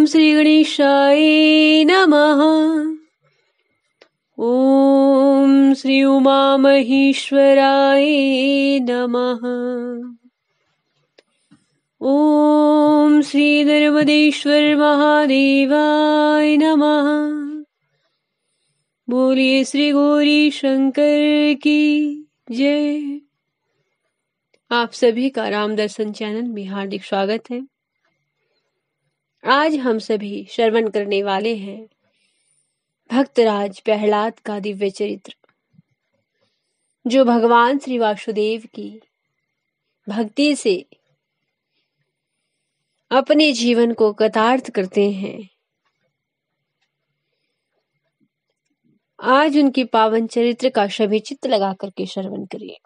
श्री गणेशाय नमः। ओम श्री उमा महेश्वराय नमः। ओम श्री नर्मदेश्वर महादेवाय नमः। बोलिए श्री गौरी शंकर की जय। आप सभी का राम दर्शन चैनल में हार्दिक स्वागत है। आज हम सभी श्रवण करने वाले हैं भक्तराज प्रहलाद का दिव्य चरित्र, जो भगवान श्री वासुदेव की भक्ति से अपने जीवन को कृतार्थ करते हैं। आज उनके पावन चरित्र का सभी चित्त लगा करके श्रवण करिए।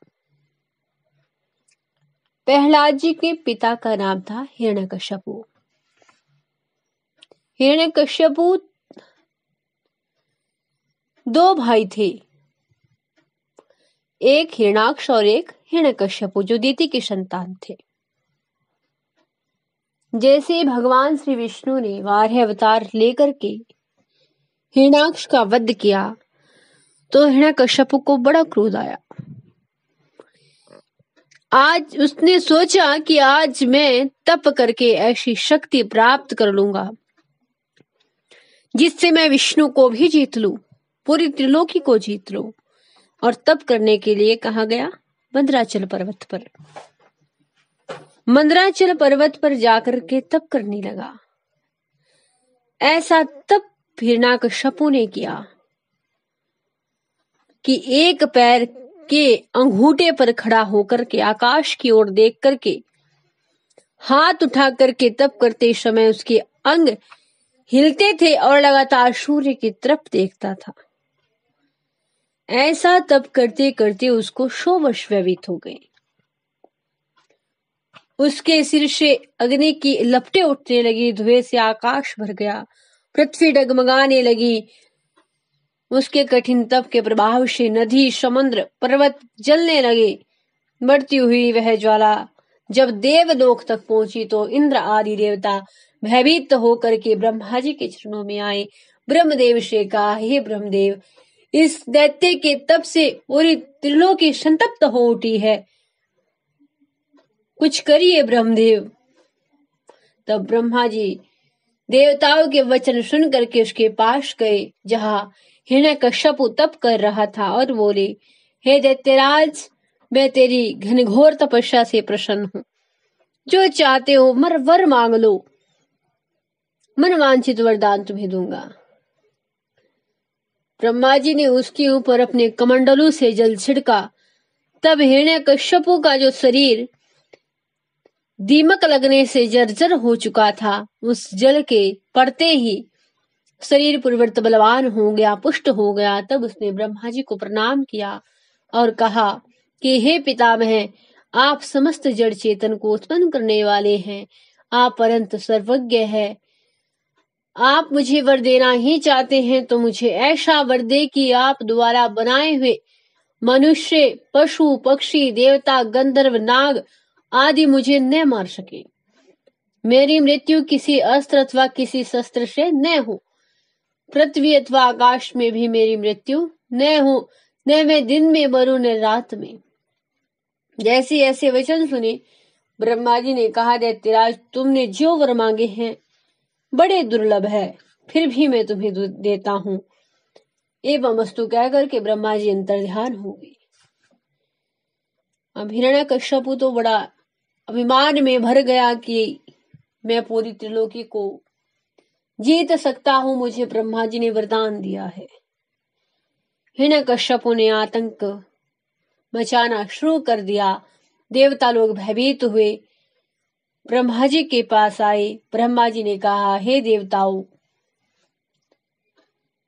प्रहलाद जी के पिता का नाम था हिरण्यकश्यपु। हिरण्यकश्यपु दो भाई थे, एक हिरण्याक्ष और एक हिरण्यकश्यपु, जो दिति के संतान थे। जैसे भगवान श्री विष्णु ने वाराह अवतार लेकर के हिरण्याक्ष का वध किया, तो हिरण्यकश्यपु को बड़ा क्रोध आया। आज उसने सोचा कि आज मैं तप करके ऐसी शक्ति प्राप्त कर लूंगा जिससे मैं विष्णु को भी जीत लूं, पूरी त्रिलोकी को जीत लूं। और तप करने के लिए कहा गया? मंदराचल पर्वत पर। मंदराचल पर्वत पर जाकर के तप करने लगा। ऐसा तप हिरण्याकश्यपु ने किया कि एक पैर के अंगूठे पर खड़ा होकर के आकाश की ओर देख करके हाथ उठा करके तप करते समय उसके अंग हिलते थे और लगातार सूर्य की तरफ देखता था। ऐसा तप करते करते उसको 100 वर्ष व्यतीत हो गए। उसके सिर से अग्नि की लपटें उठने लगी, धुएं से आकाश भर गया, पृथ्वी डगमगाने लगी। उसके कठिन तप के प्रभाव से नदी, समुद्र, पर्वत जलने लगे। बढ़ती हुई वह ज्वाला जब देवलोक तक पहुंची तो इंद्र आदि देवता भयभीत होकर के ब्रह्मा जी के चरणों में आए। ब्रह्मदेव से कहा, हे ब्रह्मदेव, इस दैत्य के तप से पूरी त्रिलोकी संतप्त हो उठी है, कुछ करिए ब्रह्मदेव। तब ब्रह्मा जी देवताओं के वचन सुन करके उसके पास गए जहां हिरण्यकश्यपु तप कर रहा था, और बोले, हे दैत्यराज, मैं तेरी घनघोर तपस्या से प्रसन्न हूं। जो चाहते हो वर मांग लो, मन वांछित वरदान तुम्हें दूंगा। ब्रह्मा जी ने उसके ऊपर अपने कमंडलों से जल छिड़का। तब हिरण्यकश्यपु का जो शरीर दीमक लगने से जर्जर हो चुका था, उस जल के पड़ते ही शरीर पूर्ववत बलवान हो गया, पुष्ट हो गया। तब उसने ब्रह्मा जी को प्रणाम किया और कहा कि हे पितामह, आप समस्त जड़ चेतन को उत्पन्न करने वाले हैं, आप अनंत सर्वज्ञ है। आप मुझे वर देना ही चाहते हैं तो मुझे ऐसा वर दे कि आप द्वारा बनाए हुए मनुष्य, पशु, पक्षी, देवता, गंधर्व, नाग आदि मुझे न मार सके। मेरी मृत्यु किसी अस्त्र अथवा किसी शस्त्र से न हो। पृथ्वी अथवा आकाश में भी मेरी मृत्यु न हो, न मैं दिन में मरूं न रात में। जैसे ऐसे वचन सुने, ब्रह्मा जी ने कहा, दैत्यराज, तुमने जो वर मांगे हैं बड़े दुर्लभ है, फिर भी मैं तुम्हें देता हूं। एवं वस्तु कह करके ब्रह्मा जी अंतर्ध्यान हो गए। अब हिरण्यकश्यपु तो बड़ा अभिमान में भर गया कि मैं पूरी त्रिलोकी को जीत सकता हूं, मुझे ब्रह्मा जी ने वरदान दिया है। हिरण्यकश्यपु ने आतंक मचाना शुरू कर दिया। देवता लोग भयभीत हुए, ब्रह्मा जी के पास आए। ब्रह्मा जी ने कहा, हे देवताओं,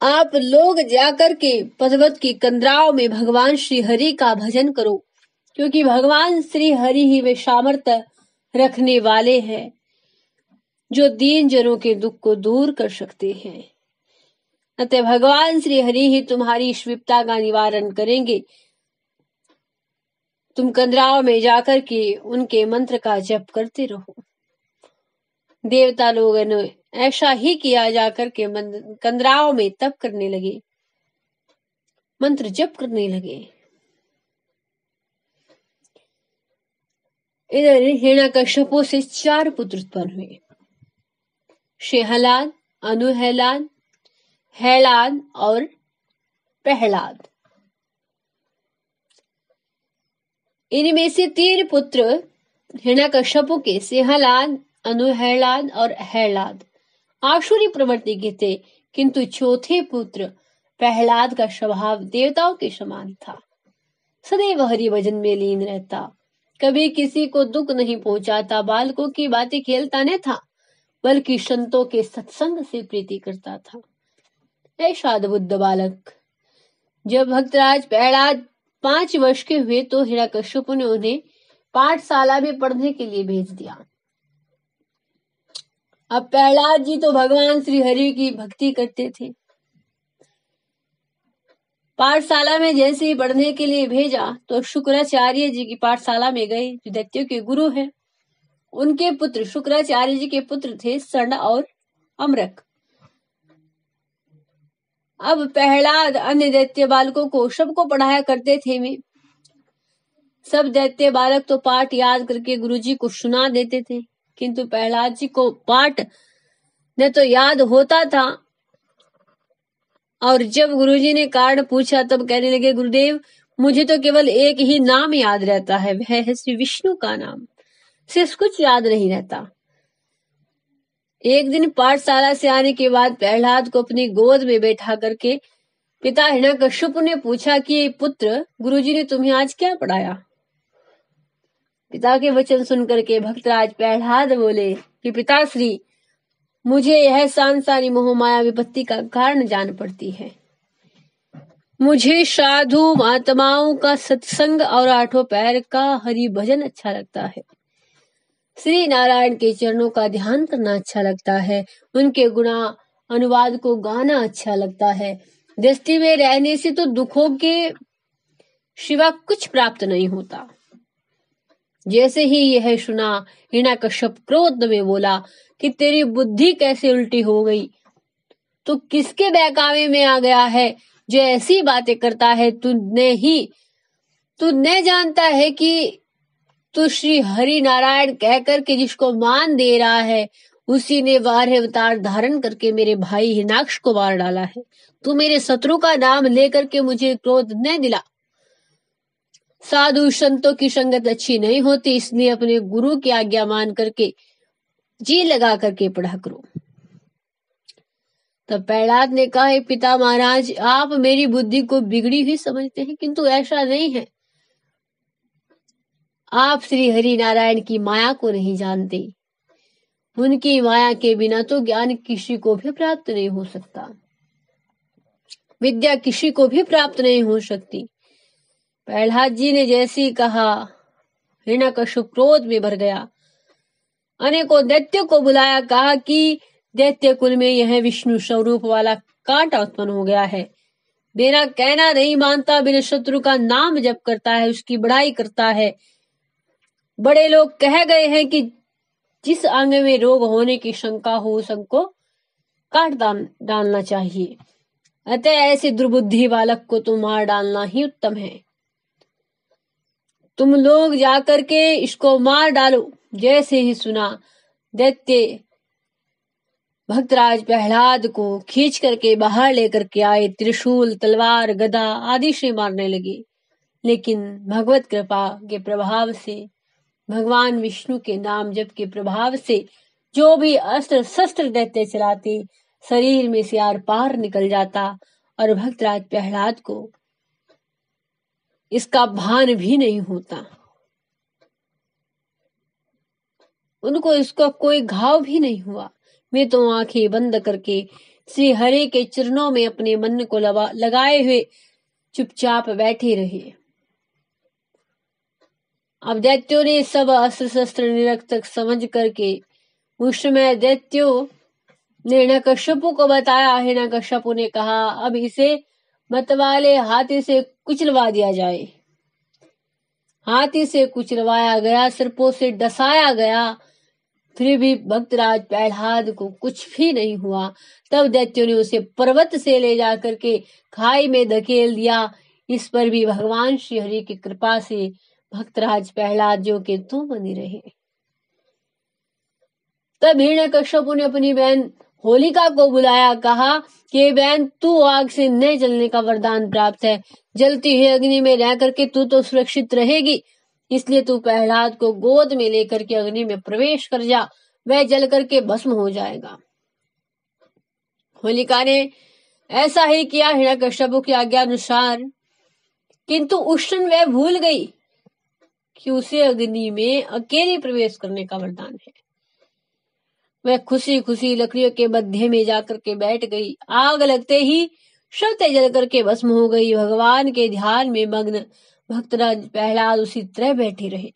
आप लोग जाकर के पर्वत की कंदराओं में भगवान श्री हरि का भजन करो, क्योंकि भगवान श्री हरि ही वे सामर्थ्य रखने वाले हैं जो दीन जनों के दुख को दूर कर सकते हैं। अतः भगवान श्री हरि ही तुम्हारी इस विपदा का निवारण करेंगे। तुम कंदराओं में जाकर के उनके मंत्र का जप करते रहो। देवता लोगों ने ऐसा ही किया जाकर के कंदराओं में तप करने लगे, मंत्र जप करने लगे। इधर हिरण्यकश्यपु से 4 पुत्र उत्पन्न हुए, शेहलाद, अनुहेलाद, हेलाद और प्रहलाद। इनमें से 3 पुत्र हिरण्यकश्यपु के, शेहलाद, अनुहेलाद और हेलाद, आसुरी प्रवृत्ति के थे, किंतु चौथे पुत्र प्रहलाद का स्वभाव देवताओं के समान था। सदैव हरि भजन में लीन रहता, कभी किसी को दुख नहीं पहुंचाता, बालकों की बातें खेलता न था, बल्कि संतों के सत्संग से प्रीति करता था। ऐसा अद्भुत बालक। जब भक्तराज प्रहलाद 5 वर्ष के हुए तो हिरण्यकश्यपु ने उन्हें पाठशाला में पढ़ने के लिए भेज दिया। अब प्रहलाद जी तो भगवान श्री हरि की भक्ति करते थे। पाठशाला में जैसे ही पढ़ने के लिए भेजा तो शुक्राचार्य जी की पाठशाला में गए, जो दैत्यों के गुरु हैं। उनके पुत्र, शुक्राचार्य जी के पुत्र थे सर्ण और अमरक। अब प्रहलाद अन्य दैत्य बालकों को सबको पढ़ाया करते थे। वे सब दैत्य बालक तो पाठ याद करके गुरुजी को सुना देते थे, किंतु प्रहलाद जी को पाठ न तो याद होता था, और जब गुरुजी ने कारण पूछा तब कहने लगे, गुरुदेव मुझे तो केवल एक ही नाम याद रहता है, वह है श्री विष्णु का नाम, सिर्फ कुछ याद नहीं रहता। एक दिन पाठशाला से आने के बाद प्रहलाद को अपनी गोद में बैठा करके पिता हिरण्यकश्यपु ने पूछा कि पुत्र, गुरुजी ने तुम्हें आज क्या पढ़ाया? पिता के वचन सुनकर के भक्तराज प्रहलाद बोले कि पिताश्री, मुझे यह सांसारी मोह माया विपत्ति का कारण जान पड़ती है। मुझे साधु महात्माओं का सत्संग और 8 पैर का हरि भजन अच्छा लगता है। श्री नारायण के चरणों का ध्यान करना अच्छा लगता है। उनके गुणा अनुवाद को गाना अच्छा लगता है। दृष्टि में रहने से तो दुखों के सिवा कुछ प्राप्त नहीं होता। जैसे ही यह सुना, हिरण्यकश्यप क्रोध में बोला कि तेरी बुद्धि कैसे उल्टी हो गई? तू किसके बहकावे में आ गया है जो ऐसी बातें करता है? तू न जानता है कि तू श्री हरि नारायण कहकर के जिसको मान दे रहा है, उसी ने 12 अवतार धारण करके मेरे भाई हिरण्याक्ष को मार डाला है। तू मेरे शत्रु का नाम लेकर के मुझे क्रोध न दिला। साधु संतों की संगत अच्छी नहीं होती, इसलिए अपने गुरु की आज्ञा मान करके जी लगा करके पढ़ा करो। तब प्रहलाद ने कहा, पिता महाराज, आप मेरी बुद्धि को बिगड़ी हुई समझते हैं, किंतु ऐसा नहीं है। आप श्री हरि नारायण की माया को नहीं जानते। उनकी माया के बिना तो ज्ञान किसी को भी प्राप्त नहीं हो सकता, विद्या किसी को भी प्राप्त नहीं हो सकती। प्रहलाद जी ने जैसे ही कहा, हिरण्यकश्यप क्रोध में भर गया। अनेकों दैत्यों को बुलाया, कहा कि दैत्य कुल में यह विष्णु स्वरूप वाला कांटा उत्पन्न हो गया है। मेरा कहना नहीं मानता, मेरे शत्रु का नाम जप करता है, उसकी बड़ाई करता है। बड़े लोग कह गए हैं कि जिस अंग में रोग होने की शंका हो, उस अंग को काट डालना चाहिए। अतः ऐसे दुर्बुद्धि बालक को तो मार डालना ही उत्तम है। तुम लोग जाकर के इसको मार डालो। जैसे ही सुना, दैत्य भक्तराज प्रहलाद को खींच करके बाहर लेकर के आए। त्रिशूल, तलवार, गदा आदि से मारने लगे, लेकिन भगवत कृपा के प्रभाव से, भगवान विष्णु के नाम जप के प्रभाव से जो भी अस्त्र शस्त्र दैत्य चलाते, शरीर में से आर पार निकल जाता और भक्तराज प्रहलाद को इसका भान भी नहीं होता। उनको इसका कोई घाव भी नहीं हुआ। वे तो आंखें बंद करके श्री हरि के चरणों में अपने मन को लगाए हुए चुपचाप बैठे रहे। अब दैत्यों ने सब अस्त्र शस्त्र निरर्थक समझ करके उस समय दैत्यों ने हिरण्यकश्यपु को बताया। हिरण्यकश्यपु ने कहा, अब इसे मतवाले हाथी से कुचलवा दिया जाए। हाथी से कुचलवाया गया, सर्पों से डसाया गया, फिर भी भक्तराज प्रहलाद को कुछ भी नहीं हुआ। तब दैत्यों ने उसे पर्वत से ले जाकर के खाई में धकेल दिया। इस पर भी भगवान श्री हरि की कृपा से भक्तराज प्रहलाद जो के तो बने रहे। तब हिरण्यकश्यप ने अपनी बहन होलिका को बुलाया, कहा कि बहन तू आग से न जलने का वरदान प्राप्त है, जलती हुई अग्नि में रह करके तू तो सुरक्षित रहेगी, इसलिए तू प्रहलाद को गोद में लेकर के अग्नि में प्रवेश कर जा, वह जल करके भस्म हो जाएगा। होलिका ने ऐसा ही किया हिरण्यकश्यप की आज्ञा अनुसार, किंतु उस क्षण वह भूल गई कि उसे अग्नि में अकेले प्रवेश करने का वरदान है। वह खुशी खुशी लकड़ियों के मध्य में जाकर के बैठ गई। आग लगते ही शव जल करके भस्म हो गई। भगवान के ध्यान में मग्न भक्तराज प्रहलाद उसी तरह बैठे रहे।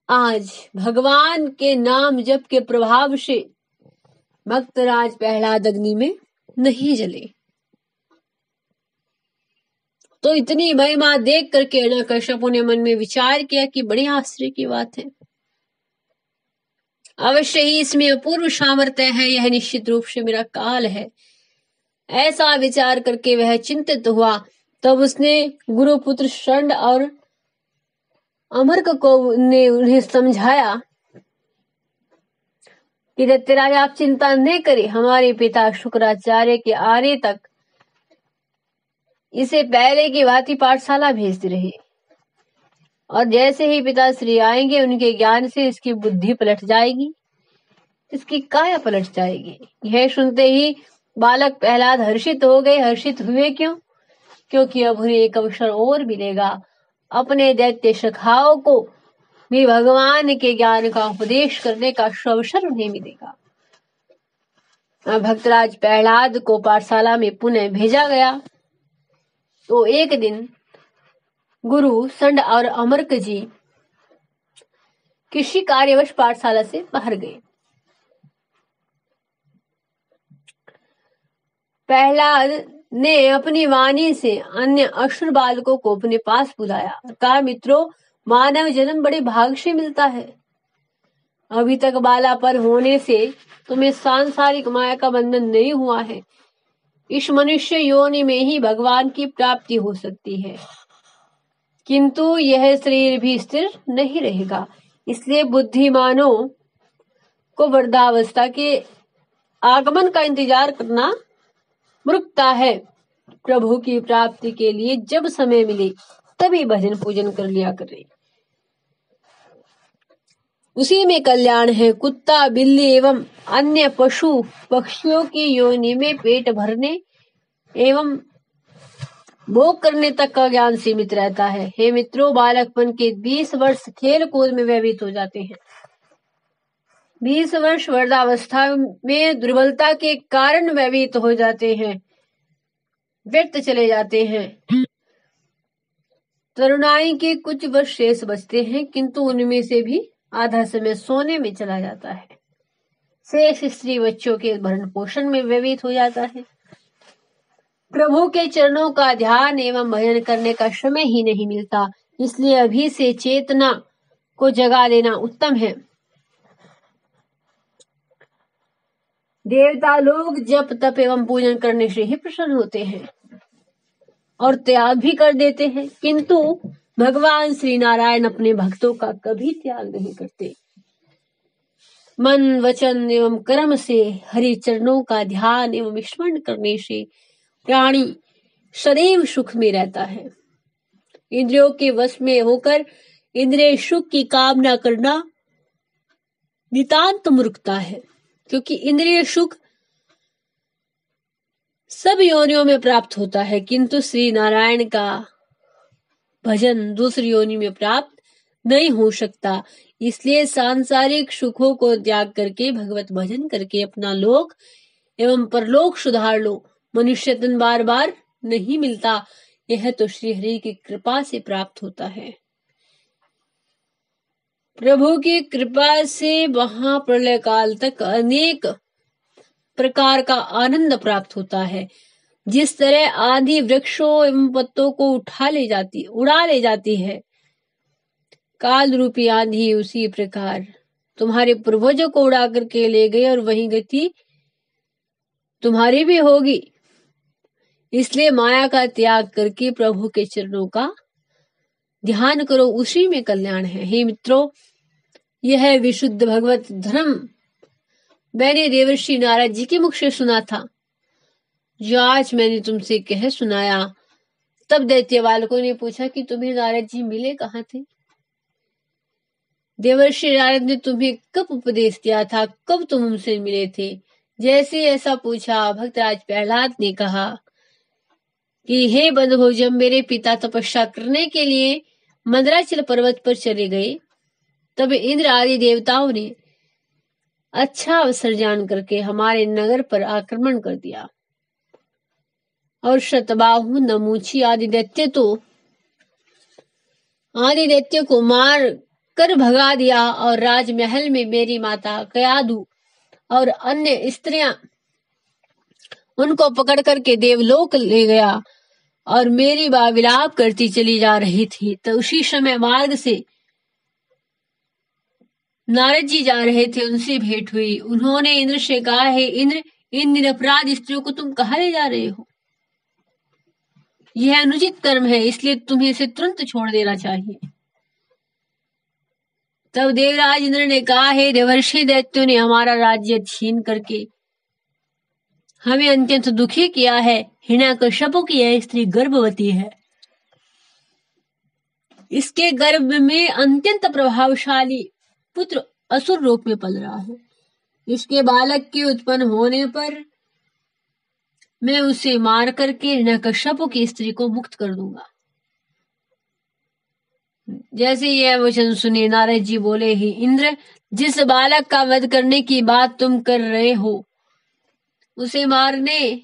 आज भगवान के नाम जप के प्रभाव से भक्तराज प्रहलाद अग्नि में नहीं जले। तो इतनी महिमा देख करके हिरण्यकश्यप ने मन में विचार किया कि बड़ी आश्चर्य की बात है, अवश्य ही इसमें अपूर्व सामर्थ्य है, यह निश्चित रूप से मेरा काल है। ऐसा विचार करके वह चिंतित हुआ। तब उसने गुरुपुत्र षंड और अमर्क को उन्हें समझाया कि दैत्यराज आप चिंता न करें, हमारे पिता शुक्राचार्य के आने तक इसे पहले की भांति पाठशाला भेजते रहे, और जैसे ही पिताश्री आएंगे उनके ज्ञान से इसकी बुद्धि पलट जाएगी, इसकी काया पलट जाएगी। यह सुनते ही बालक प्रहलाद हर्षित हो गए। हर्षित हुए क्यों? क्योंकि अब उन्हें एक अवसर और मिलेगा, अपने दैत्य सखाओं को भी भगवान के ज्ञान का उपदेश करने का अवसर उन्हें मिलेगा। भक्तराज प्रहलाद को पाठशाला में पुनः भेजा गया। तो एक दिन गुरु षंड और अमर्क जी किसी कार्यवश पाठशाला से बाहर गए। प्रहलाद ने अपनी वाणी से अन्य असुर बालकों को अपने पास बुलाया, कहा मित्रों, मानव जन्म बड़े भाग से मिलता है। अभी तक बालापन होने से तुम्हें सांसारिक माया का बंधन नहीं हुआ है। इस मनुष्य योनि में ही भगवान की प्राप्ति हो सकती है, किंतु यह शरीर भी स्थिर नहीं रहेगा। इसलिए बुद्धिमानों को वृद्धावस्था के आगमन का इंतजार करना मूर्खता है। प्रभु की प्राप्ति के लिए जब समय मिले तभी भजन पूजन कर लिया करें, उसी में कल्याण है। कुत्ता, बिल्ली एवं अन्य पशु पक्षियों की योनि में पेट भरने एवं भोग करने तक का ज्ञान सीमित रहता है। हे मित्रों, बालकपन के 20 वर्ष खेल कूद में व्यतीत हो जाते हैं। 20 वर्ष वृद्धावस्था में दुर्बलता के कारण व्यतीत हो जाते हैं, व्यर्थ चले जाते हैं। तरुणाई के कुछ वर्ष शेष बचते हैं, किंतु उनमें से भी आधा समय सोने में चला जाता है। शेष स्त्री बच्चों के भरण पोषण में व्यतीत हो जाता है। प्रभु के चरणों का ध्यान एवं भजन करने का समय ही नहीं मिलता। इसलिए अभी से चेतना को जगा लेना उत्तम है। देवता लोग जप तप एवं पूजन करने से ही प्रसन्न होते हैं और त्याग भी कर देते हैं, किंतु भगवान श्री नारायण अपने भक्तों का कभी त्याग नहीं करते। मन वचन एवं कर्म से हरि चरणों का ध्यान एवं स्मरण करने से प्राणी सदैव सुख में रहता है। इंद्रियों के वश में होकर इंद्रिय सुख की कामना करना नितांत मूर्खता है, क्योंकि इंद्रिय सुख सब योनियों में प्राप्त होता है, किंतु श्री नारायण का भजन दूसरी योनि में प्राप्त नहीं हो सकता। इसलिए सांसारिक सुखों को त्याग करके भगवत भजन करके अपना लोक एवं परलोक सुधार लो। मनुष्य तन बार बार नहीं मिलता, यह तो श्री हरि की कृपा से प्राप्त होता है। प्रभु की कृपा से महाप्रलय काल तक अनेक प्रकार का आनंद प्राप्त होता है। जिस तरह आंधी वृक्षों एवं पत्तों को उड़ा ले जाती है काल रूपी आंधी, उसी प्रकार तुम्हारे पूर्वजों को उड़ा करके ले गए और वही गति तुम्हारी भी होगी। इसलिए माया का त्याग करके प्रभु के चरणों का ध्यान करो, उसी में कल्याण है। हे मित्रों, यह है विशुद्ध भगवत धर्म। मैंने देवर्षि नारद जी के मुख से सुना था, जो आज मैंने तुमसे कह सुनाया। तब दैत्य बालकों ने पूछा कि तुम्हें नारद जी मिले कहाँ थे? देवर्षि नारद ने तुम्हें कब उपदेश दिया था, कब तुम उनसे मिले थे? जैसे ऐसा पूछा, भक्तराज प्रहलाद ने कहा कि हे बंधुओं, जब मेरे पिता तपस्या करने के लिए मंदराचल पर्वत पर चले गए, तब इंद्र आदि देवताओं ने अच्छा अवसर जान करके हमारे नगर पर आक्रमण कर दिया और शतबाहु, नमूची आदि दैत्य को मार कर भगा दिया और राजमहल में मेरी माता कयाधु और अन्य स्त्रियां उनको पकड़ करके देवलोक ले गया और मेरी विलाप करती चली जा रही थी। तो उसी समय मार्ग से नारद जी जा रहे थे, उनसे भेंट हुई। उन्होंने इंद्र से कहा, है इंद्र, इन निरपराध स्त्रियों को तुम कहाँ ले जा रहे हो? यह अनुचित कर्म है, इसलिए तुम्हें इसे तुरंत छोड़ देना चाहिए। तब देवराज इंद्र ने कहा, है देवर्षि दैत्यों ने हमारा राज्य छीन करके हमें अत्यंत दुखी किया है। हिरण्यकश्यप की यह स्त्री गर्भवती है, इसके गर्भ में अत्यंत प्रभावशाली पुत्र असुर रूप में पल रहा है। इसके बालक के उत्पन्न होने पर मैं उसे मार करके हिरण्यकश्यप की स्त्री को मुक्त कर दूंगा। जैसे यह वचन सुने नारद जी बोले, ही इंद्र, जिस बालक का वध करने की बात तुम कर रहे हो, उसे मारने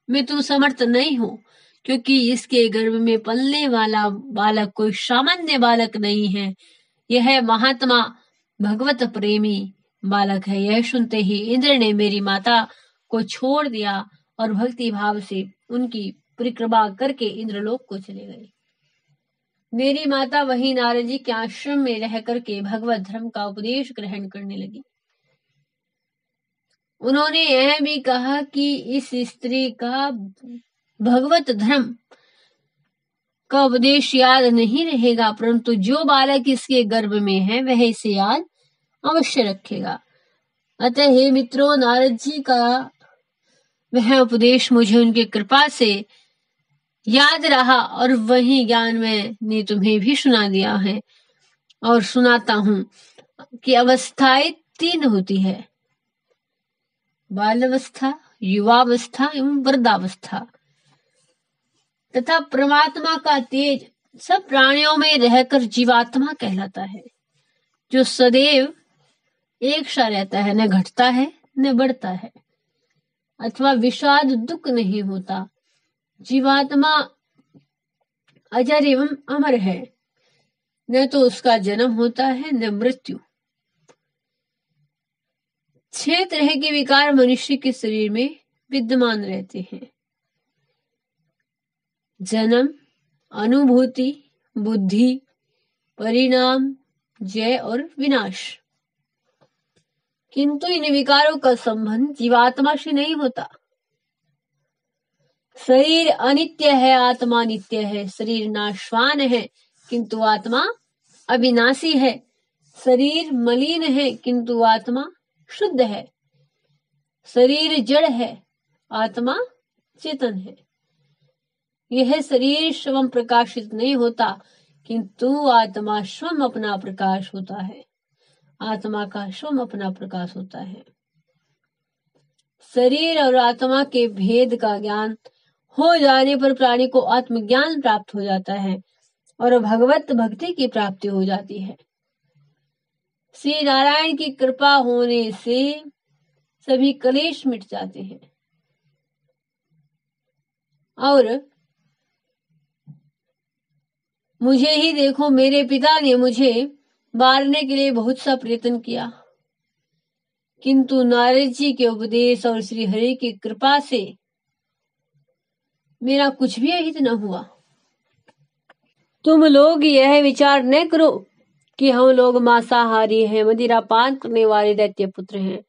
में तुम समर्थ नहीं हो, क्योंकि इसके गर्भ में पलने वाला बालक कोई सामान्य बालक नहीं है। यह महात्मा भगवत प्रेमी बालक है। यह सुनते ही इंद्र ने मेरी माता को छोड़ दिया और भक्ति भाव से उनकी परिक्रमा करके इंद्रलोक को चले गए। मेरी माता वही नारद जी के आश्रम में रह करके भगवत धर्म का उपदेश ग्रहण करने लगी। उन्होंने यह भी कहा कि इस स्त्री का भगवत धर्म का उपदेश याद नहीं रहेगा, परंतु जो बालक इसके गर्भ में है वह इसे याद अवश्य रखेगा। अतः हे मित्रों, नारद जी का वह उपदेश मुझे उनकी कृपा से याद रहा और वही ज्ञान मैंने तुम्हें भी सुना दिया है और सुनाता हूं कि अवस्थाएं 3 होती है, बाल्यावस्था, युवावस्था एवं वृद्धावस्था। तथा परमात्मा का तेज सब प्राणियों में रहकर जीवात्मा कहलाता है, जो सदैव एक सा रहता है, न घटता है न बढ़ता है, अथवा विषाद दुख नहीं होता। जीवात्मा अजर एवं अमर है, न तो उसका जन्म होता है न मृत्यु। 6 तरह के विकार मनुष्य के शरीर में विद्यमान रहते हैं: जन्म, अनुभूति, बुद्धि, परिणाम, जय और विनाश। किंतु इन विकारों का संबंध जीवात्मा से नहीं होता। शरीर अनित्य है, आत्मा नित्य है। शरीर नाशवान है, किंतु आत्मा अविनाशी है। शरीर मलिन है, किंतु आत्मा शुद्ध है। शरीर जड़ है, आत्मा चेतन है। यह शरीर स्वयं प्रकाशित नहीं होता, किंतु आत्मा स्वयं अपना प्रकाश होता है। आत्मा का स्वयं अपना प्रकाश होता है। शरीर और आत्मा के भेद का ज्ञान हो जाने पर प्राणी को आत्मज्ञान प्राप्त हो जाता है और भगवत भक्ति की प्राप्ति हो जाती है। श्री नारायण की कृपा होने से सभी कलेश मिट जाते हैं और मुझे ही देखो, मेरे पिता ने मुझे मारने के लिए बहुत सा प्रयत्न किया, किंतु नारद जी के उपदेश और श्री हरि की कृपा से मेरा कुछ भी अहित न हुआ। तुम लोग यह विचार न करो कि हम लोग मांसाहारी हैं, मदिरा पान करने वाले दैत्य पुत्र हैं,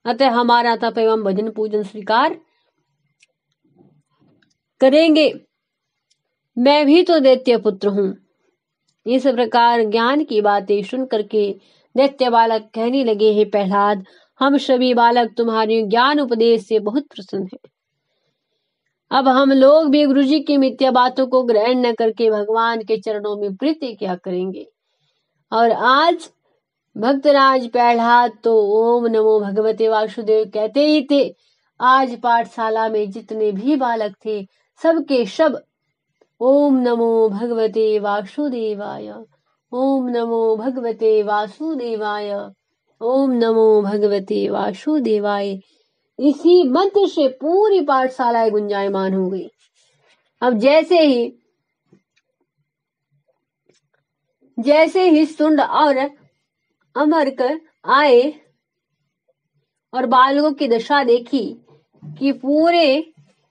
अतः हमारा तप एवं भजन पूजन स्वीकार करेंगे। मैं भी तो दैत्य पुत्र हूँ। इस प्रकार ज्ञान की बातें सुन करके दैत्य बालक कहने लगे, हे प्रहलाद, हम सभी बालक तुम्हारे ज्ञान उपदेश से बहुत प्रसन्न हैं। अब हम लोग भी गुरु जी की मिथ्या बातों को ग्रहण न करके भगवान के चरणों में प्रीति क्या करेंगे। और आज भक्तराज प्रहलाद तो ओम नमो भगवते वासुदेव कहते ही थे। आज पाठशाला में जितने भी बालक थे सबके सब ओम नमो भगवते वासुदेवाय, ओम नमो भगवते वासुदेवाय, ओम नमो भगवते वासुदेवाय, इसी मंत्र से पूरी पाठशालाएं गुंजायमान हो गई। अब जैसे ही सुंड और अमरक आए और बालकों की दशा देखी कि पूरे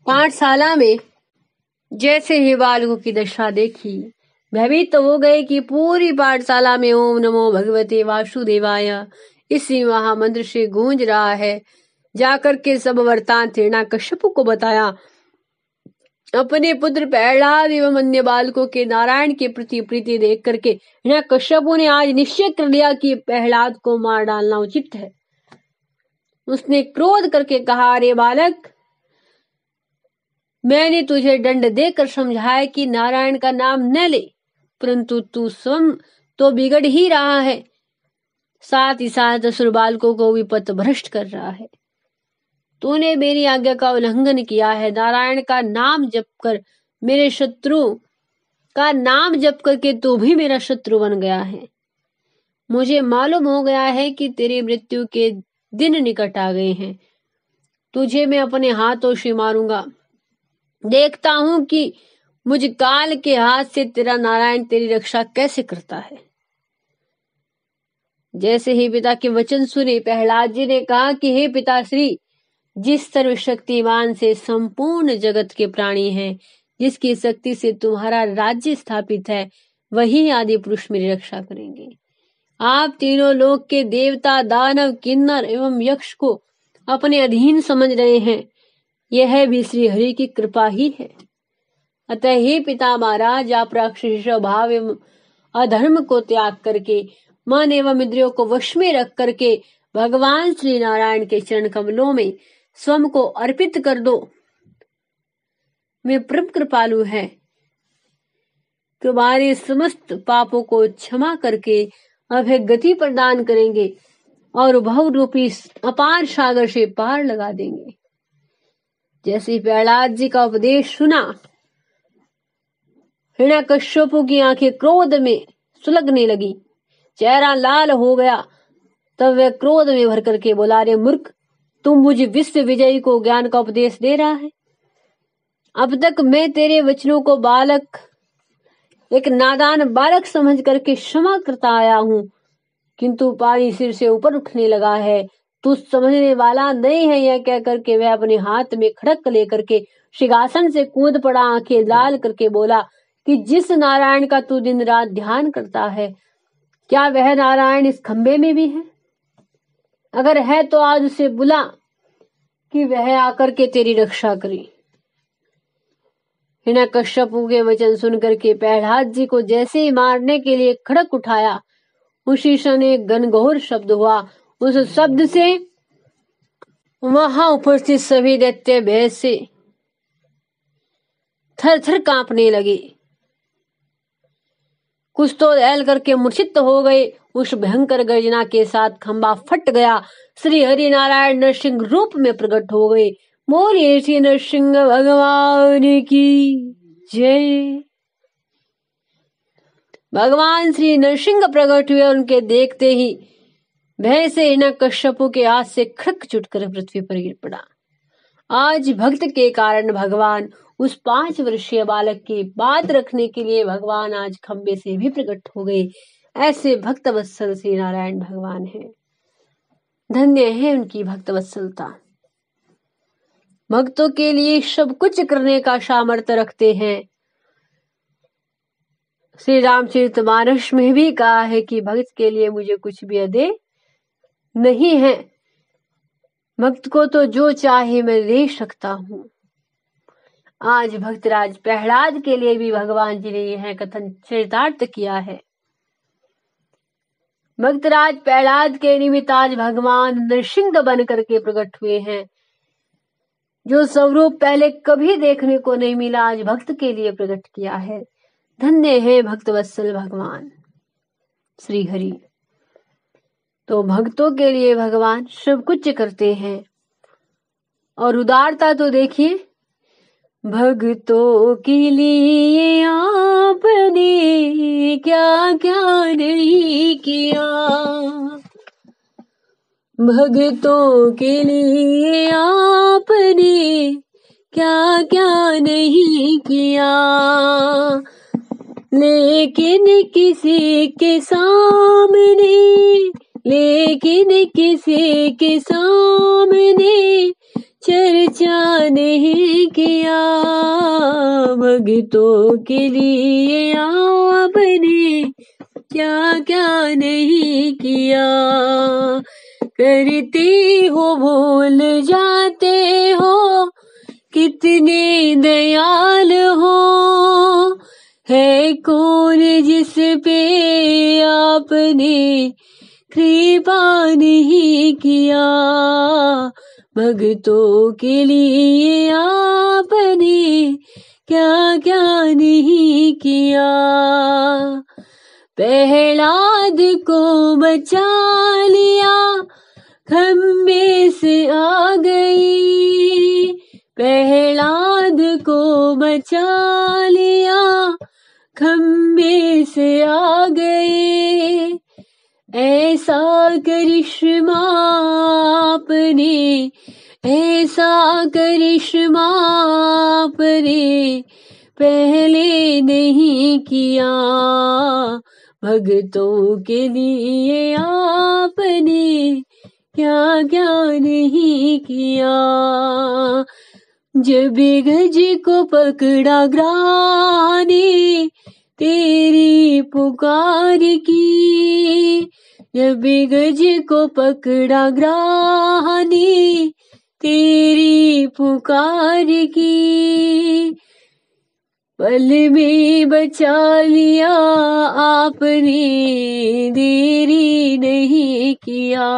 पाठशाला में जैसे ही बालकों की दशा देखी भयभीत तो हो गए कि पूरी पाठशाला में ओम नमो भगवते वासुदेवाय इसी महामंत्र से गूंज रहा है। जाकर के सब वृत्तांत हिरण्यकश्यप को बताया। अपने पुत्र प्रहलाद एवं अन्य बालकों के नारायण के प्रति प्रीति देख करके हिरण्यकश्यप ने आज निश्चय कर लिया कि प्रहलाद को मार डालना उचित है। उसने क्रोध करके कहा, अरे बालक, मैंने तुझे दंड देकर समझाया कि नारायण का नाम न ले, परंतु तू स्वयं तो बिगड़ ही रहा है, साथ ही साथ असुर बालकों को भी पथ भ्रष्ट कर रहा है। तूने मेरी आज्ञा का उल्लंघन किया है। नारायण का नाम जप कर मेरे शत्रु का नाम जप करके तू भी मेरा शत्रु बन गया है। मुझे मालूम हो गया है कि तेरी मृत्यु के दिन निकट आ गए हैं। तुझे मैं अपने हाथों से मारूंगा। देखता हूं कि मुझ काल के हाथ से तेरा नारायण तेरी रक्षा कैसे करता है। जैसे ही पिता के वचन सुने प्रहलाद जी ने कहा कि हे पिताश्री, जिस सर्वशक्तिमान से संपूर्ण जगत के प्राणी हैं, जिसकी शक्ति से तुम्हारा राज्य स्थापित है, वही आदि पुरुष मेरी रक्षा करेंगे। आप तीनों लोक के देवता, दानव, किन्नर एवं यक्ष को अपने अधीन समझ रहे हैं। यह भी श्री हरि की कृपा ही है। अतः हे पिता महाराज, आप राक्षसी स्वभाव एवं अधर्म को त्याग करके मन एवं इंद्रियों को वश में रख करके भगवान श्री नारायण के चरण कमलों में स्वयं को अर्पित कर दो। वे परम कृपालु है, तुम्हारे समस्त पापों को क्षमा करके अभय गति प्रदान करेंगे और भव रूपी अपार सागर से पार लगा देंगे। जैसे प्रहलाद जी का उपदेश सुना, हिरण्यकश्यप की आंखें क्रोध में सुलगने लगी, चेहरा लाल हो गया। तब वह क्रोध में भर करके बोला, रे मूर्ख, तुम मुझे विश्व विजयी को ज्ञान का उपदेश दे रहा है। अब तक मैं तेरे वचनों को एक नादान बालक समझ करके क्षमा करता आया हूँ, किंतु पानी सिर से ऊपर उठने लगा है। तू समझने वाला नहीं है। यह कह करके वह अपने हाथ में खड़क लेकर के सिंहासन से कूद पड़ा, आंखें लाल करके बोला कि जिस नारायण का तू दिन रात ध्यान करता है, क्या वह नारायण इस खंबे में भी है? अगर है तो आज उसे बुला कि वह आकर के तेरी रक्षा करे। हिरण्यकश्यप के वचन सुन करके प्रहलाद जी को जैसे ही मारने के लिए खड़क उठाया, उसी क्षण एक घनघोर शब्द हुआ। उस शब्द से वहां उपस्थित सभी दैत्य भय से थर थर कांपने लगे। कुछ तो दहल करके मूर्छित हो गए। उस भयंकर गर्जना के साथ खंबा फट गया। श्री हरि नारायण नरसिंह रूप में प्रकट हो गए। बोलिए श्री नरसिंह भगवान की जय। भगवान श्री नरसिंह प्रकट हुए। उनके देखते ही भय से हिरण्यकश्यप के हाथ से खड़क छूटकर पृथ्वी पर गिर पड़ा। आज भक्त के कारण भगवान उस 5 वर्षीय बालक की बात रखने के लिए भगवान आज खंबे से भी प्रकट हो गए। ऐसे भक्त वत्सल श्री नारायण भगवान है। धन्य है उनकी भक्त वत्सलता। भक्तों के लिए सब कुछ करने का सामर्थ्य रखते हैं। श्री रामचरितमानस में भी कहा है कि भक्त के लिए मुझे कुछ भी अदे नहीं है, भक्त को तो जो चाहे मैं दे सकता हूँ। आज भक्तराज प्रहलाद के लिए भी भगवान जी ने यह कथन चरितार्थ किया है। भक्तराज प्रहलाद के निमित्त आज भगवान नरसिंह बन करके प्रकट हुए हैं। जो स्वरूप पहले कभी देखने को नहीं मिला, आज भक्त के लिए प्रकट किया है। धन्य है भक्त वत्सल भगवान श्री हरि। तो भक्तों के लिए भगवान सब कुछ करते हैं। और उदारता तो देखिए, भक्तों के लिए आपने क्या क्या नहीं किया, भक्तों के लिए आपने क्या क्या नहीं किया, लेकिन किसी के सामने चर्चा नहीं किया, भक्तों के लिए आपने क्या क्या नहीं किया। करते हो भूल जाते हो, कितने दयाल हो, है कौन जिस पे आपने कृपा नहीं किया, भक्तों के लिए आपने क्या क्या नहीं किया। प्रहलाद को बचा लिया, खम्बे से आ गई, प्रहलाद को बचा लिया, खम्बे से आ गए। ऐसा करिश्मा आपने, ऐसा करिश्मा आपने पहले नहीं किया, भक्तों के लिए आपने क्या क्या नहीं किया। जब गज को पकड़ा ग्राह ने तेरी पुकार की, जब गज को पकड़ा ग्राह ने तेरी पुकार की, पल में बचा लिया आपने, देरी नहीं किया,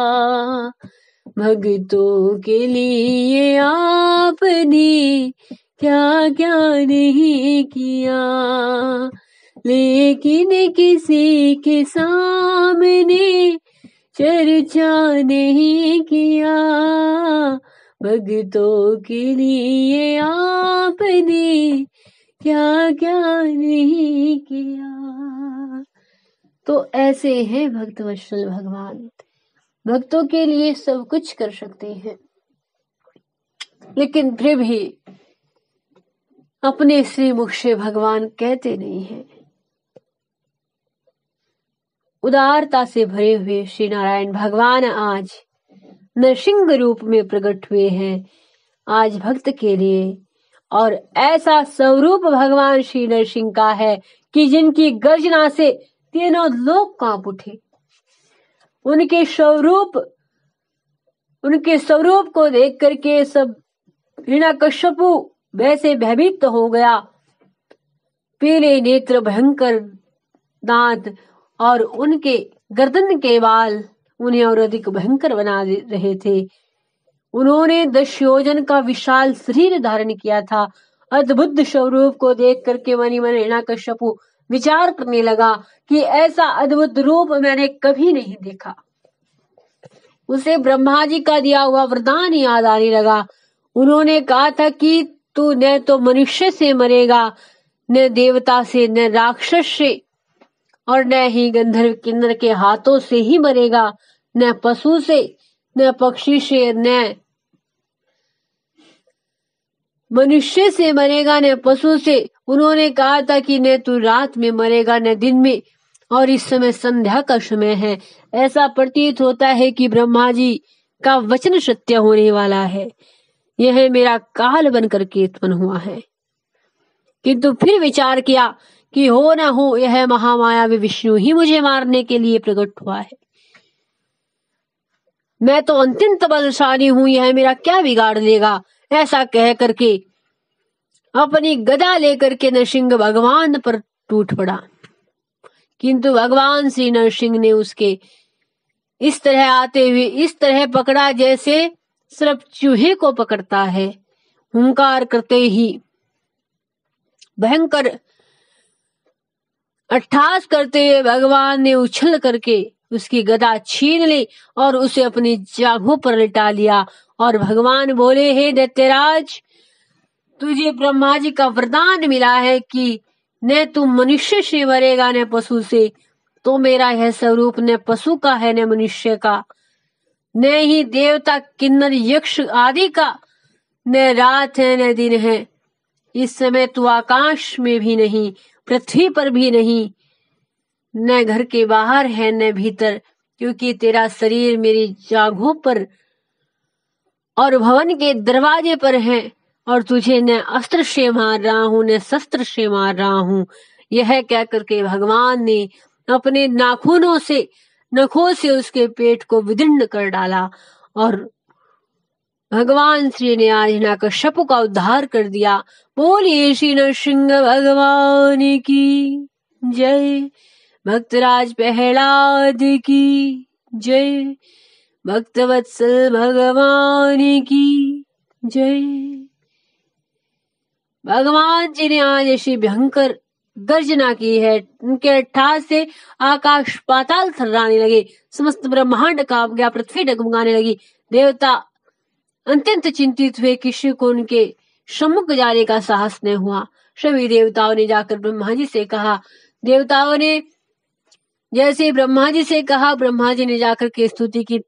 भक्तों के लिए आपने क्या क्या नहीं किया। लेकिन किसी के सामने चर्चा नहीं किया, भक्तों के लिए आपने क्या क्या नहीं किया। तो ऐसे हैं भक्त वत्सल भगवान, भक्तों के लिए सब कुछ कर सकते हैं, लेकिन फिर भी अपने श्रीमुख से भगवान कहते नहीं हैं। उदारता से भरे हुए श्री नारायण भगवान आज नरसिंह रूप में प्रकट हुए हैं आज भक्त के लिए। और ऐसा स्वरूप भगवान श्री नरसिंह का है कि जिनकी गर्जना से तीनों लोक कांप उठे। उनके स्वरूप को देख करके सब हिरण्यकश्यपु वैसे भयभीत हो गया। पीले नेत्र, भयंकर दांत और उनके गर्दन के बाल उन्हें और अधिक भयंकर बना रहे थे। उन्होंने 10 योजन का विशाल शरीर धारण किया था। अद्भुत स्वरूप को देख करके मनी मन हिरण्यकश्यपु विचार करने लगा कि ऐसा अद्भुत रूप मैंने कभी नहीं देखा। उसे ब्रह्मा जी का दिया हुआ वरदान याद आने लगा। उन्होंने कहा था कि तू न तो मनुष्य से मरेगा, न देवता से, न राक्षस से, और न ही गंधर्व किन्नर के हाथों से ही मरेगा, न पशु से, न पक्षी से, न मनुष्य से मरेगा, न पशु से। उन्होंने कहा था कि न तू रात में मरेगा न दिन में, और इस समय संध्या का समय है। ऐसा प्रतीत होता है कि ब्रह्मा जी का वचन सत्य होने वाला है। यह मेरा काल बन करके उत्पन्न हुआ है। किंतु फिर विचार किया कि हो न हो यह महामायावी विष्णु ही मुझे मारने के लिए प्रकट हुआ है। मैं तो अत्यंत बलशाली हूं, यह मेरा क्या बिगाड़ लेगा। ऐसा कह करके अपनी गदा लेकर के नरसिंह भगवान पर टूट पड़ा। किंतु भगवान श्री नरसिंह ने उसके इस तरह आते हुए इस तरह पकड़ा जैसे सिर्फ चूहे को पकड़ता है। हुंकार करते ही भयंकर अट्ठास करते हुए भगवान ने उछल करके उसकी गदा छीन ली और उसे अपनी जांघों पर लिटा लिया। और भगवान बोले, हे दैत्यराज, तुझे ब्रह्मा जी का वरदान मिला है कि न तू मनुष्य से मरेगा न पशु से। तो मेरा यह स्वरूप न पशु का है न मनुष्य का, न ही देवता किन्नर यक्ष आदि का, न रात है न दिन है। इस समय तू आकाश में भी नहीं, पृथ्वी पर भी नहीं, न घर के बाहर है न भीतर, क्योंकि तेरा शरीर मेरी जांघों पर और भवन के दरवाजे पर है। और तुझे न अस्त्र से मार रहा हूं न शस्त्र से मार रहा हूं। यह कह करके भगवान ने अपने नखों से उसके पेट को विदीर्ण कर डाला और भगवान श्री ने आज हिरण्यकश्यप का उद्धार कर दिया। बोलिए श्री नरसिंह भगवान की जय, भक्तराज प्रहलाद की जय, भक्तवत्सल भगवान की जय। भगवान जी ने आज ऐसी भयंकर गर्जना की है, उनके अट्ठास से आकाश पाताल थर्राने लगे, समस्त ब्रह्मांड कांप गया, पृथ्वी डगमगाने लगी। देवता अत्यंत चिंतित हुए, किसी को उनके सम्मुख जाने का साहस न हुआ। सभी देवताओं ने जाकर ब्रह्मा जी से कहा। देवताओं ने जैसे ब्रह्मा जी से कहा, ब्रह्मा जी ने जाकर के स्तुति की,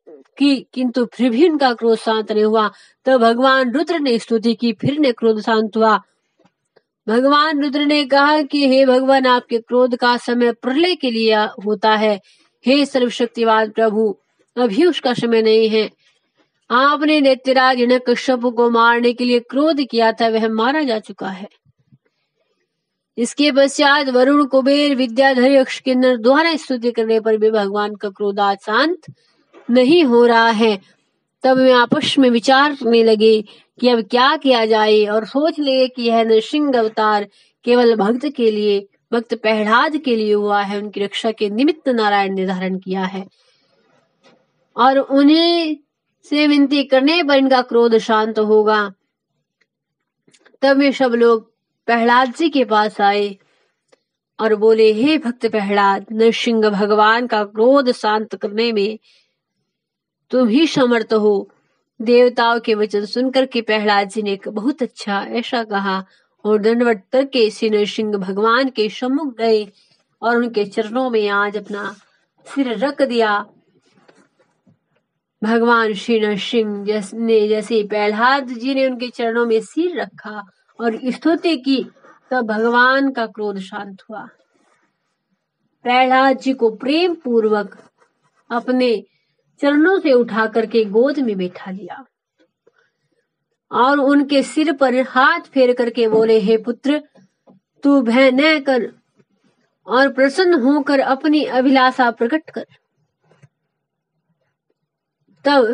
किंतु फिर भी उनका क्रोध शांत नहीं हुआ। तो भगवान रुद्र ने स्तुति की, फिर ने क्रोध शांत हुआ। भगवान रुद्र ने कहा कि हे भगवान, आपके क्रोध का समय प्रलय के लिए होता है। हे सर्वशक्तिवान प्रभु, अभी उसका समय नहीं है। आपने दैत्यराज हिरण्यकश्यप को मारने के लिए क्रोध किया था, वह मारा जा चुका है। इसके पश्चात वरुण, कुबेर, विद्याधर, यक्ष, किन्नर द्वारा स्तुति करने पर भी भगवान का क्रोध आज शांत नहीं हो रहा है। तब वे आपस में विचार करने लगे कि अब क्या किया जाए, और सोच ले कि यह नरसिंह अवतार केवल भक्त प्रहलाद के लिए हुआ है। उनकी रक्षा के निमित्त नारायण ने धारण किया है और उन्हें से विनती करने पर इनका क्रोध शांत होगा। तब वे सब लोग प्रहलाद जी के पास आए और बोले, हे भक्त प्रहलाद, नरसिंह भगवान का क्रोध शांत करने में तुम ही समर्थ हो। देवताओं के वचन सुनकर के प्रहलाद जी ने बहुत अच्छा ऐसा कहा और दंडवत करके श्री नरसिंह भगवान के सम्मुख गए और उनके चरणों में आज अपना सिर रख दिया। भगवान श्री नरसिंह जैसे प्रहलाद जी ने उनके चरणों में सिर रखा और स्तुति की, तब भगवान का क्रोध शांत हुआ। प्रहलाद जी को प्रेम पूर्वक अपने चरणों से उठा करके गोद में बैठा लिया और उनके सिर पर हाथ फेर करके बोले, हे पुत्र, तू भय न कर और प्रसन्न होकर अपनी अभिलाषा प्रकट कर। तब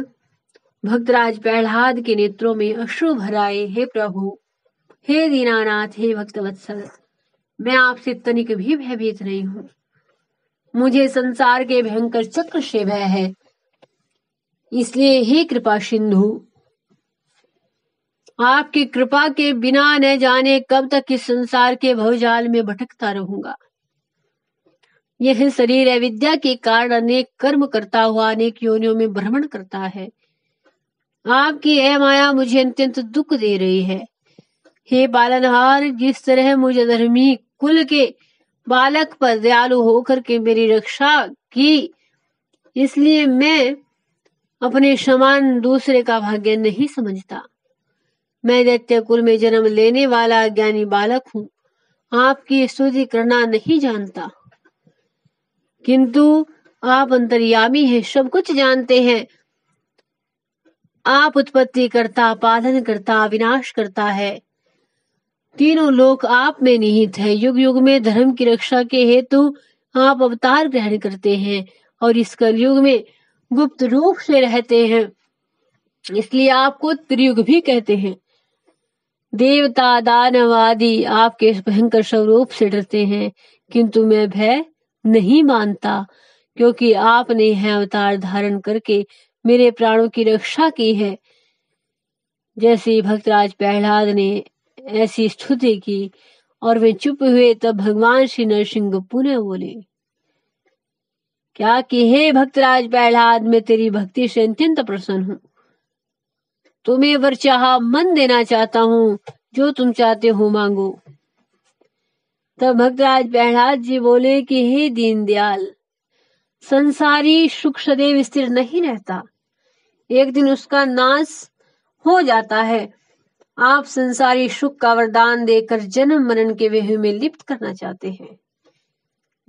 भक्तराज प्रहलाद के नेत्रों में अश्रु भर आए। हे प्रभु, हे दीनानाथ, हे भक्तवत्सल, मैं आपसे तनिक भी भयभीत नहीं हूँ। मुझे संसार के भयंकर चक्र से भय है, इसलिए हे कृपा सिंधु, आपकी कृपा के बिना न जाने कब तक इस संसार के भवजाल में भटकता रहूंगा। यह शरीर अविद्या के कारण अनेक कर्म करता हुआ अनेक योनियों में भ्रमण करता है। आपकी यह माया मुझे अत्यंत दुख दे रही है। हे पालनहार, जिस तरह मुझे धर्मी कुल के बालक पर दयालु होकर के मेरी रक्षा की, इसलिए मैं अपने समान दूसरे का भाग्य नहीं समझता। मैं दैत्य कुल में जन्म लेने वाला अज्ञानी बालक हूँ, आपकी स्तुति करना नहीं जानता, किंतु आप अंतर्यामी हैं, सब कुछ जानते हैं। आप उत्पत्ति करता, पालन करता, विनाश करता है। तीनों लोक आप में निहित है। युग युग में धर्म की रक्षा के हेतु आप अवतार ग्रहण करते हैं और इस कलयुग में गुप्त रूप से रहते हैं, इसलिए आपको त्रियुग भी कहते हैं। देवता दानव आदि आपके भयंकर स्वरूप से डरते हैं, किंतु मैं भय नहीं मानता, क्योंकि आपने यह अवतार धारण करके मेरे प्राणों की रक्षा की है। जैसे भक्तराज प्रहलाद ने ऐसी स्तुति की और वे चुप हुए, तब भगवान श्री नरसिंह पुनः बोले, क्या कि हे भक्तराज प्रहलाद, मैं तेरी भक्ति से अत्यंत प्रसन्न हूँ। तुम्हें वर चाहा मन देना चाहता हूँ, जो तुम चाहते हो मांगो। तब भक्तराज प्रहलाद जी बोले कि हे दीनदयाल, संसारी सुख सदैव स्थिर नहीं रहता, एक दिन उसका नाश हो जाता है। आप संसारी सुख का वरदान देकर जन्म मरण के वेह में लिप्त करना चाहते हैं,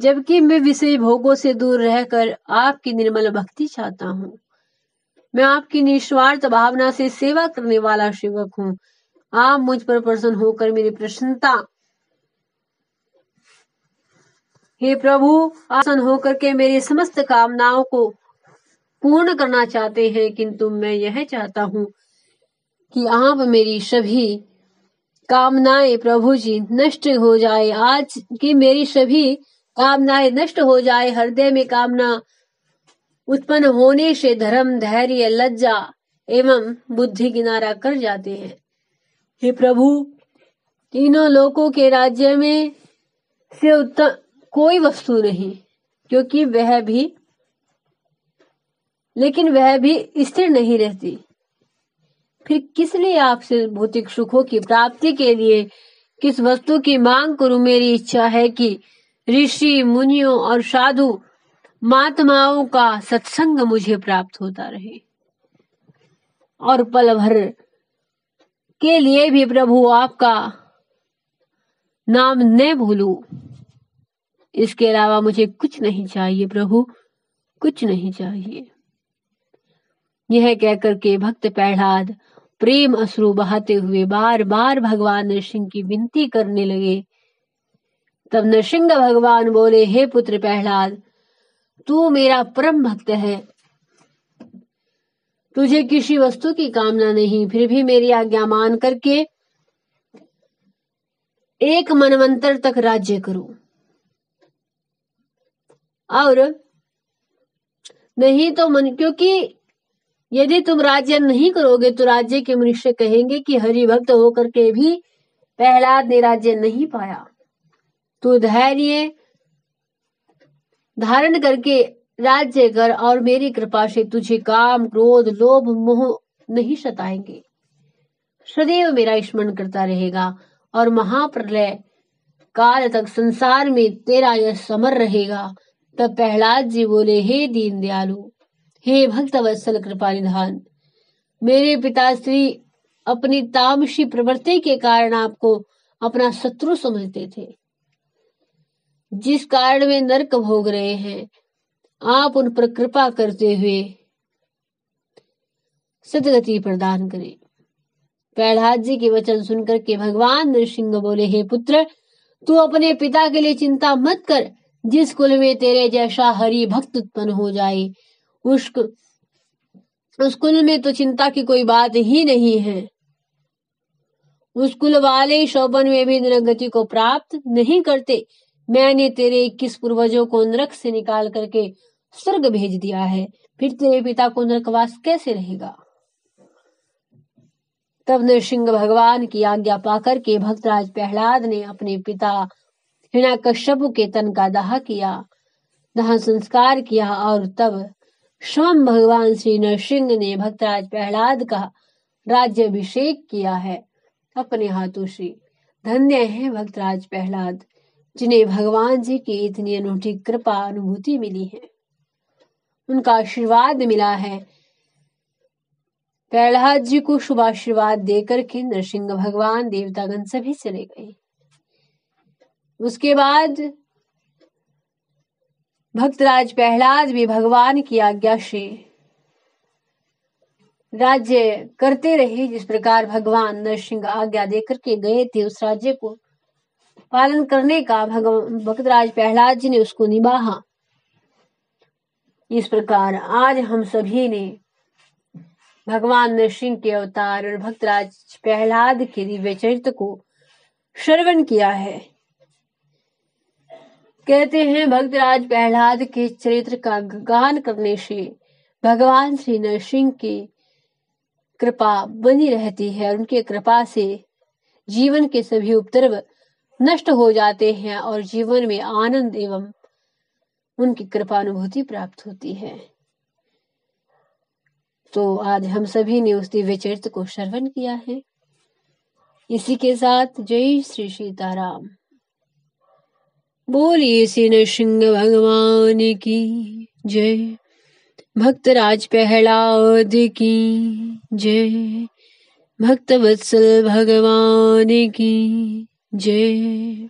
जबकि मैं विषय भोगों से दूर रहकर आपकी निर्मल भक्ति चाहता हूँ। मैं आपकी निस्वार्थ भावना से सेवा करने वाला सेवक हूँ। आप मुझ पर प्रसन्न होकर मेरी प्रसन्नता, हे प्रभु, आसन होकर के मेरी समस्त कामनाओं को पूर्ण करना चाहते हैं, किंतु मैं यह चाहता हूँ कि आप मेरी सभी कामनाएं प्रभु जी नष्ट हो जाए। आज की मेरी सभी कामनाएं नष्ट हो जाए। हृदय में कामना उत्पन्न होने से धर्म, धैर्य, लज्जा एवं बुद्धि किनारा कर जाते हैं। हे प्रभु, तीनों लोकों के राज्य में से उत्तम कोई वस्तु नहीं, क्योंकि वह भी स्थिर नहीं रहती। फिर किस लिए आपसे भौतिक सुखों की प्राप्ति के लिए किस वस्तु की मांग करूं? मेरी इच्छा है कि ऋषि मुनियों और साधु महात्माओं का सत्संग मुझे प्राप्त होता रहे और पल भर के लिए भी प्रभु आपका नाम न भूलूं। इसके अलावा मुझे कुछ नहीं चाहिए प्रभु, कुछ नहीं चाहिए। यह कहकर के भक्त प्रहलाद प्रेम अश्रु बहाते हुए बार बार भगवान नरसिंह की विनती करने लगे। तब नरसिंह भगवान बोले, हे पुत्र प्रहलाद, तू मेरा परम भक्त है, तुझे किसी वस्तु की कामना नहीं, फिर भी मेरी आज्ञा मान करके एक मनवंतर तक राज्य करो, और नहीं तो क्योंकि यदि तुम राज्य नहीं करोगे तो राज्य के मनुष्य कहेंगे कि हरि भक्त होकर के भी प्रहलाद ने राज्य नहीं पाया। तू धैर्य धारण करके राज्य कर और मेरी कृपा से तुझे काम, क्रोध, लोभ, मोह नहीं सताएंगे। सदैव मेरा स्मरण करता रहेगा और महाप्रलय काल तक संसार में तेरा यश समर रहेगा। तब प्रहलाद जी बोले, हे दीन दयालु, हे भक्त वत्सल कृपा निधान, मेरे पिताश्री अपनी तामसी प्रवृत्ति के कारण आपको अपना शत्रु समझते थे, जिस कारण वे नरक भोग रहे हैं। आप उन पर कृपा करते हुए सदगति प्रदान करें। प्रहलाद जी के वचन सुनकर के भगवान नरसिंह बोले, हे पुत्र, तू अपने पिता के लिए चिंता मत कर। जिस कुल में तेरे जैसा हरि भक्त उत्पन्न हो जाए, उस कुल में तो चिंता की कोई बात ही नहीं है। उस कुल वाले शोभन में भी नरगति को प्राप्त नहीं करते। मैंने तेरे 21 पूर्वजों को नरक से निकाल करके स्वर्ग भेज दिया है, फिर तेरे पिता को नरकवास कैसे रहेगा? तब नरसिंह भगवान की आज्ञा पाकर के भक्तराज प्रहलाद ने अपने पिता हिरण्यकश्यप के तन का दाह संस्कार किया, और तब स्वयं भगवान श्री नरसिंह ने भक्तराज प्रहलाद का राज्याभिषेक किया है अपने हाथों से। धन्य है भक्तराज प्रहलाद, जिन्हें भगवान जी की इतनी अनूठी कृपा अनुभूति मिली है, उनका आशीर्वाद मिला है। प्रहलाद जी को शुभ आशीर्वाद देकर के नरसिंह भगवान देवतागण सभी चले गए। उसके बाद भक्तराज प्रहलाद भी भगवान की आज्ञा से राज्य करते रहे। जिस प्रकार भगवान नरसिंह आज्ञा देकर के गए थे, उस राज्य को पालन करने का भक्तराज प्रहलाद जी ने उसको निभाया। इस प्रकार आज हम सभी ने भगवान नरसिंह के अवतार और भक्तराज प्रहलाद के दिव्य चरित्र को श्रवण किया है। कहते हैं भक्तराज प्रहलाद के चरित्र का गान करने से भगवान श्री नरसिंह की कृपा बनी रहती है। उनके कृपा से जीवन के सभी उपद्रव नष्ट हो जाते हैं और जीवन में आनंद एवं उनकी कृपानुभूति प्राप्त होती है। तो आज हम सभी ने उस दिव्य चरित्र को श्रवण किया है। इसी के साथ जय श्री सीताराम। बोलिए श्री नरसिंह भगवान की जय। भक्तराज प्रहलाद की जय। भक्तवत्सल भगवान की जय।